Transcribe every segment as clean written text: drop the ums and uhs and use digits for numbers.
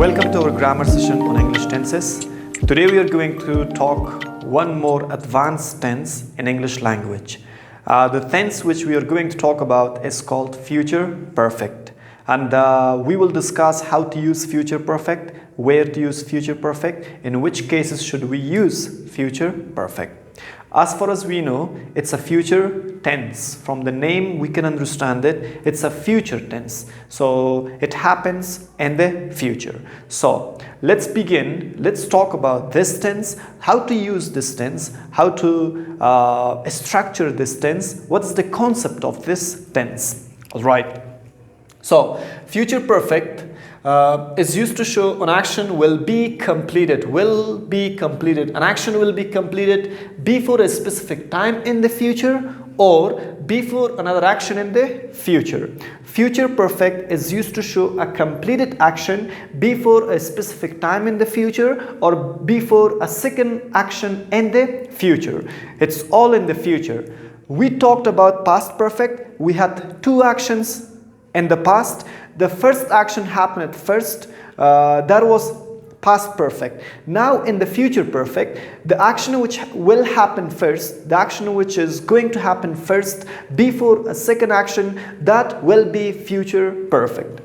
Welcome to our grammar session on English tenses. Today we are going to talk one more advanced tense in English language. The tense which we are going to talk about is called future perfect. And we will discuss how to use future perfect, where to use future perfect, in which cases should we use future perfect. As far as we know, it's a future tense. From the name we can understand it, it's a future tense. So it happens in the future. So let's begin. Let's talk about this tense, how to use this tense, how to structure this tense, what's the concept of this tense. All right. So future perfect is used to show an action will be completed. An action will be completed before a specific time in the future or before another action in the future. Future perfect is used to show a completed action before a specific time in the future or before a second action in the future. It's all in the future. We talked about past perfect. We had two actions in the past. The first action happened at first, that was past perfect. Now in the future perfect, the action which will happen first, the action which is going to happen first before a second action, that will be future perfect.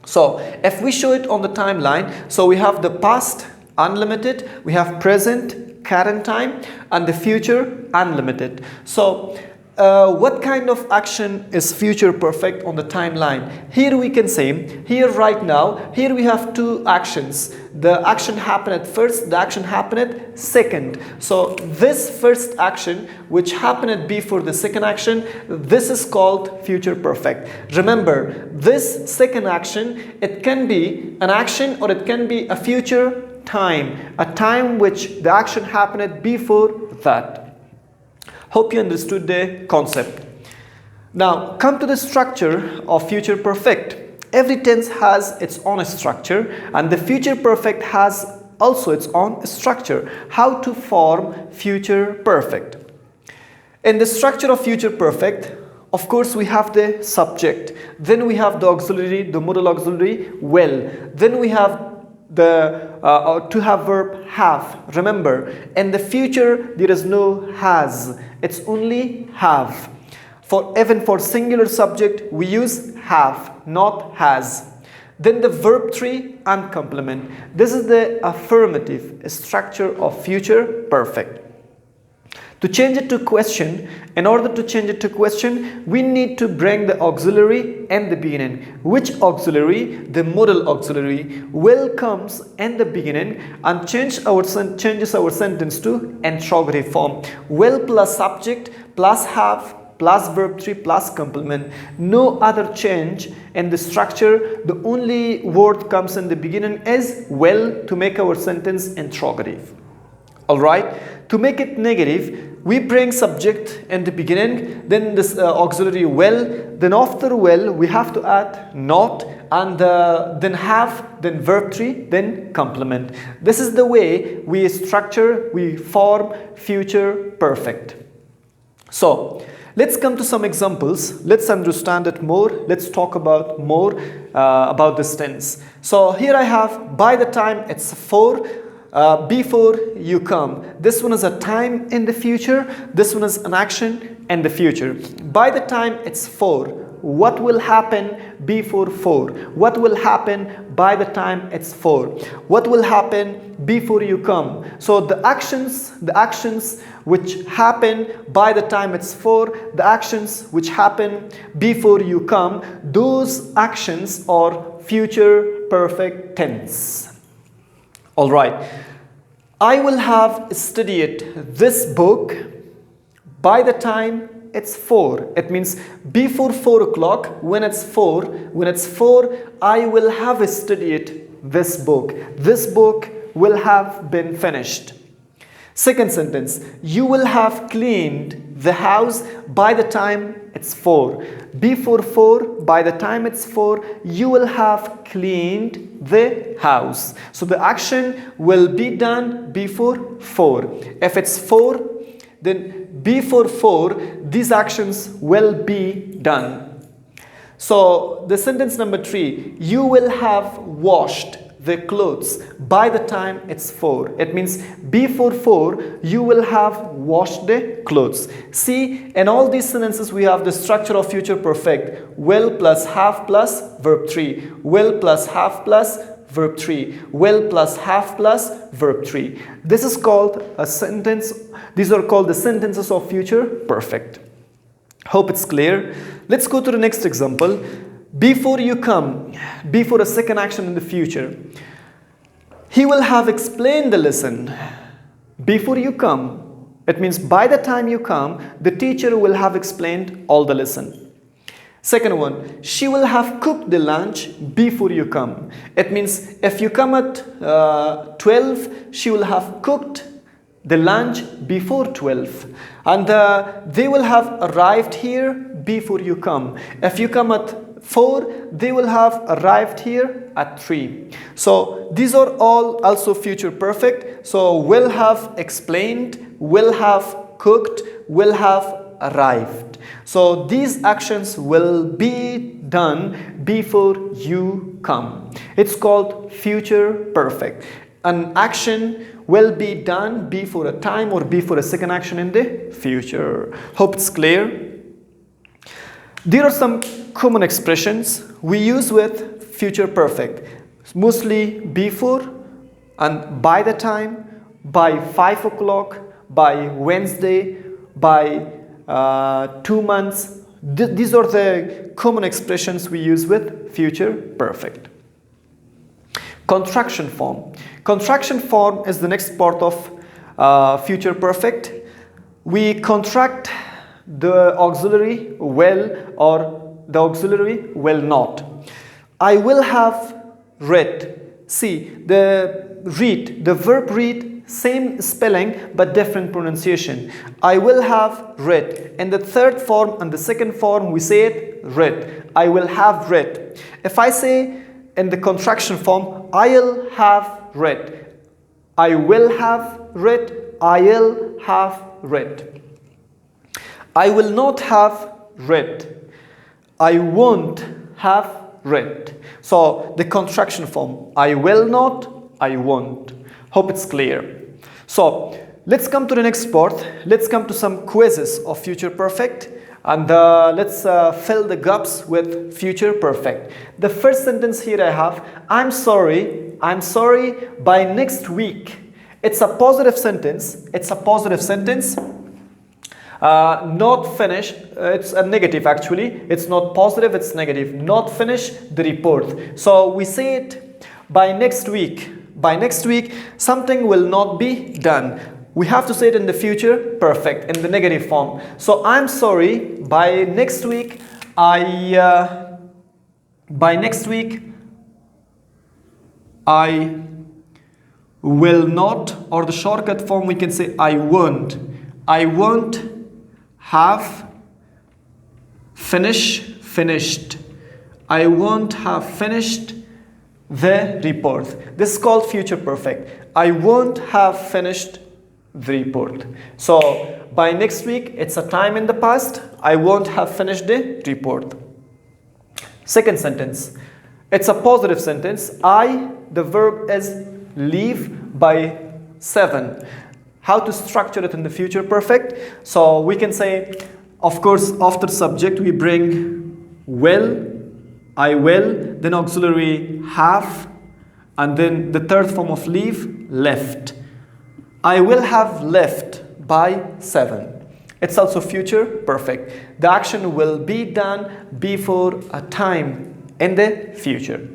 So if we show it on the timeline, so we have the past unlimited, we have present, current time, and the future unlimited. So what kind of action is future perfect on the timeline? Here we can say, here right now, here we have two actions. The action happened at first, the action happened at second. So this first action which happened before the second action, this is called future perfect. Remember, this second action, it can be an action or it can be a future time, a time which the action happened before that. Hope you understood the concept. Now come to the structure of future perfect. Every tense has its own structure and the future perfect has also its own structure. How to form future perfect? In the structure of future perfect, of course we have the subject, then we have the auxiliary, the modal auxiliary, will, then we have the to have verb have. Remember, in the future there is no has, it's only have. Even for singular subject we use have, not has. Then the verb tree and complement. This is the affirmative structure of future perfect. To change it to question, in order to change it to question, we need to bring the auxiliary in the beginning. Which auxiliary? The modal auxiliary. Will comes in the beginning and changes our sentence to interrogative form. Will plus subject plus have plus verb tree plus complement. No other change in the structure. The only word comes in the beginning is will to make our sentence interrogative. Alright, to make it negative, we bring subject in the beginning, then this auxiliary will, then after will we have to add not, and then have, then verb tree, then complement. This is the way we structure, we form future perfect. So let's come to some examples. Let's understand it more. Let's talk about more about this tense. So here I have by the time it's for. Before you come. This one is a time in the future. This one is an action in the future. By the time it's for. What will happen before for? What will happen by the time it's for? What will happen before you come? So the actions which happen by the time it's for, the actions which happen before you come, those actions are future perfect tense. All right, I will have studied this book by the time it's 4. It means before 4 o'clock, when it's 4, I will have studied this book. This book will have been finished. Second sentence, you will have cleaned the house by the time it's 4. Before 4, by the time it's 4, you will have cleaned the house. So the action will be done before 4. If it's 4, then before 4, these actions will be done. So the sentence number 3, you will have washed the clothes by the time it's 4. It means before 4 you will have washed the clothes. See, in all these sentences we have the structure of future perfect. Will plus have plus verb 3. Will plus have plus verb 3. Will plus have plus verb 3. This is called a sentence. These are called the sentences of future perfect. Hope it's clear. Let's go to the next example. Before you come, before a second action in the future. He will have explained the lesson. Before you come, it means by the time you come, the teacher will have explained all the lesson. Second one, she will have cooked the lunch before you come. It means if you come at 12, she will have cooked the lunch before 12. And they will have arrived here before you come. If you come at 4, they will have arrived here at 3. So these are all also future perfect. So will have explained, will have cooked, will have arrived. So these actions will be done before you come. It's called future perfect. An action will be done before a time or before a second action in the future. Hope it's clear. There are some common expressions we use with future perfect. Mostly before and by the time, by 5 o'clock, by Wednesday, by 2 months. These are the common expressions we use with future perfect. Contraction form. Contraction form is the next part of future perfect. We contract the auxiliary will or the auxiliary will not. I will have read. See, the read, the verb read, same spelling but different pronunciation. I will have read. In the third form and the second form we say it read. I will have read. If I say in the contraction form, I'll have read. I will have read. I'll have read. I will not have read. I won't have read. So the contraction form, I will not, I won't. Hope it's clear. So let's come to the next part. Let's come to some quizzes of future perfect. And let's fill the gaps with future perfect. The first sentence here I have, I'm sorry by next week. It's a positive sentence. It's a positive sentence. Not finish, it's a negative actually. It's not positive, it's negative. Not finish the report. So we say it by next week. By next week, something will not be done. We have to say it in the future perfect, in the negative form. So I'm sorry, by next week, I will not, or the shortcut form we can say I won't have finished. I won't have finished the report. This is called future perfect. I won't have finished the report. So by next week, it's a time in the past. I won't have finished the report. Second sentence. It's a positive sentence. The verb is leave by 7. How to structure it in the future perfect? So we can say, of course, after subject we bring will, I will, then auxiliary have, and then the third form of leave, left. I will have left by 7. It's also future perfect. The action will be done before a time in the future.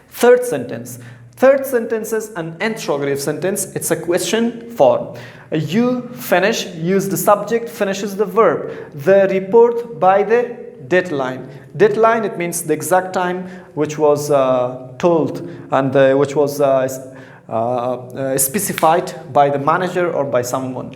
Third sentence. Third sentence is an interrogative sentence. It's a question form. You finish, use the subject, finishes the verb. The report by the deadline. Deadline, it means the exact time which was told and which was specified by the manager or by someone.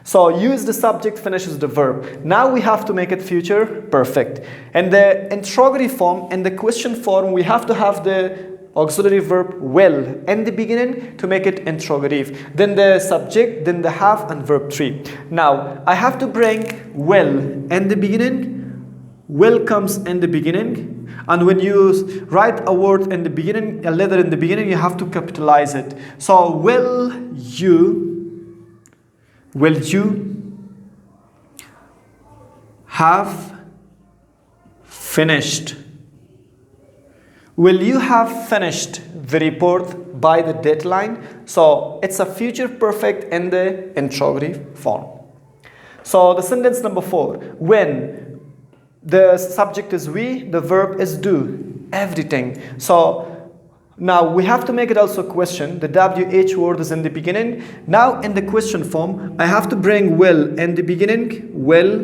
So use the subject, finishes the verb. Now we have to make it future perfect. In the interrogative form, in the question form, we have to have the auxiliary verb will in the beginning to make it interrogative. Then the subject, then the have and verb 3. Now I have to bring will in the beginning will comes in the beginning, and when you write a word in the beginning, a letter in the beginning, you have to capitalize it. So will you have finished? Will you have finished the report by the deadline? So it's a future perfect in the interrogative form. So the sentence number 4, when the subject is we, the verb is do, everything. So now we have to make it also a question. The WH word is in the beginning. Now in the question form, I have to bring will in the beginning, will,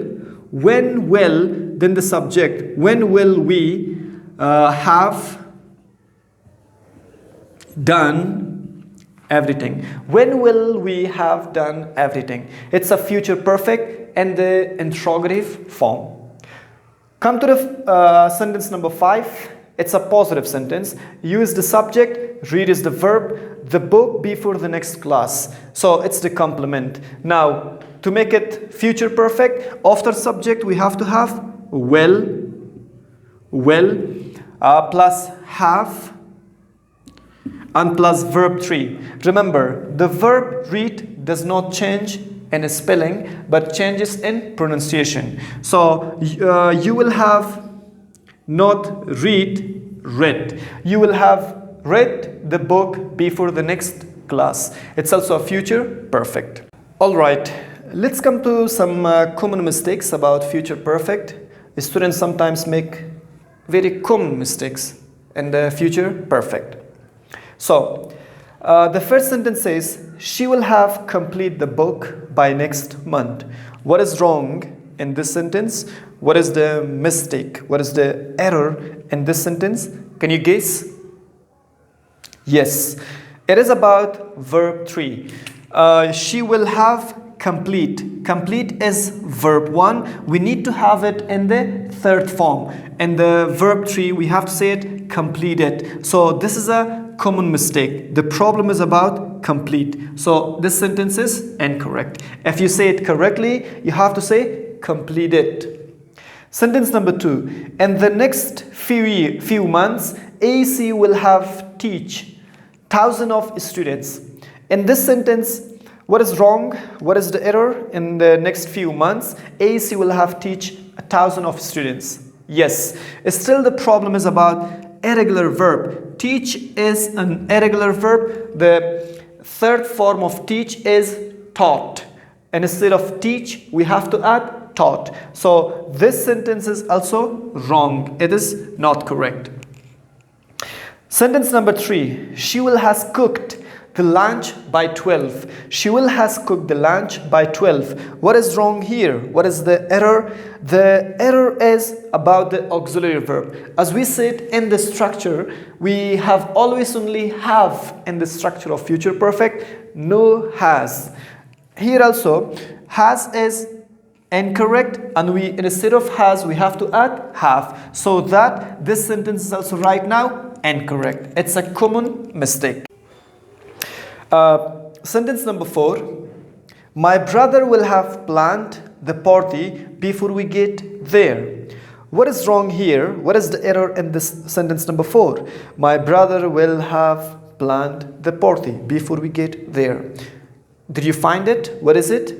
when will, then the subject, when will we have done everything. When will we have done everything? It's a future perfect and the interrogative form. Come to the sentence number 5. It's a positive sentence. You is the subject, read is the verb, the book before the next class. So it's the complement. Now, to make it future perfect, after subject we have to have will plus have and plus verb 3. Remember, the verb read does not change in spelling but changes in pronunciation. So you will have not read. You will have read the book before the next class. It's also a future perfect. Alright, let's come to some common mistakes about future perfect. Students sometimes make very common mistakes in the future perfect. So, the first sentence says, she will have complete the book by next month. What is wrong in this sentence? What is the mistake? What is the error in this sentence? Can you guess? Yes, it is about verb 3. She will have complete. Complete is verb 1. We need to have it in the third form. In the verb 3, we have to say it completed. So this is a common mistake. The problem is about complete. So this sentence is incorrect. If you say it correctly, you have to say completed. Sentence number 2. In the next few months, AC will have teach thousands of students. In this sentence, what is wrong? What is the error? In the next few months, AC will have teach 1,000 of students. Yes, still the problem is about irregular verb. Teach is an irregular verb. The third form of teach is taught. And instead of teach, we have to add taught. So this sentence is also wrong. It is not correct. Sentence number 3. She will has cooked the lunch by 12. She will has cooked the lunch by 12. What is wrong here? What is the error? The error is about the auxiliary verb. As we said in the structure, we have always only have in the structure of future perfect, no has. Here also, has is incorrect, and we instead of has we have to add have. So that this sentence is also right now incorrect. It's a common mistake. Sentence number 4. My brother will have planned the party before we get there. What is wrong here? What is the error in this sentence number 4? My brother will have planned the party before we get there. Did you find it? What is it?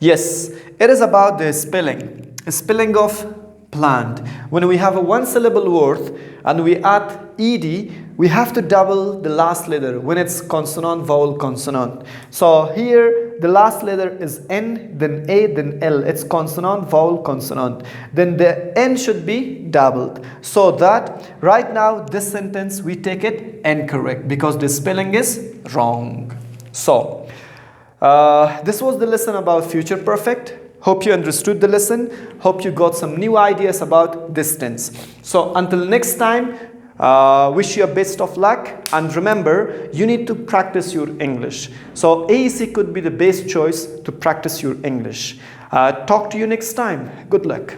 Yes, it is about the spelling. Spelling of planned. When we have a one syllable word and we add ed, we have to double the last letter when it's consonant, vowel, consonant. So here the last letter is N, then A, then L. It's consonant, vowel, consonant. Then the N should be doubled. So that right now this sentence we take it incorrect because the spelling is wrong. So this was the lesson about future perfect. Hope you understood the lesson. Hope you got some new ideas about this tense. So until next time, wish you a best of luck, and remember you need to practice your English. So AEC could be the best choice to practice your English. Talk to you next time. Good luck.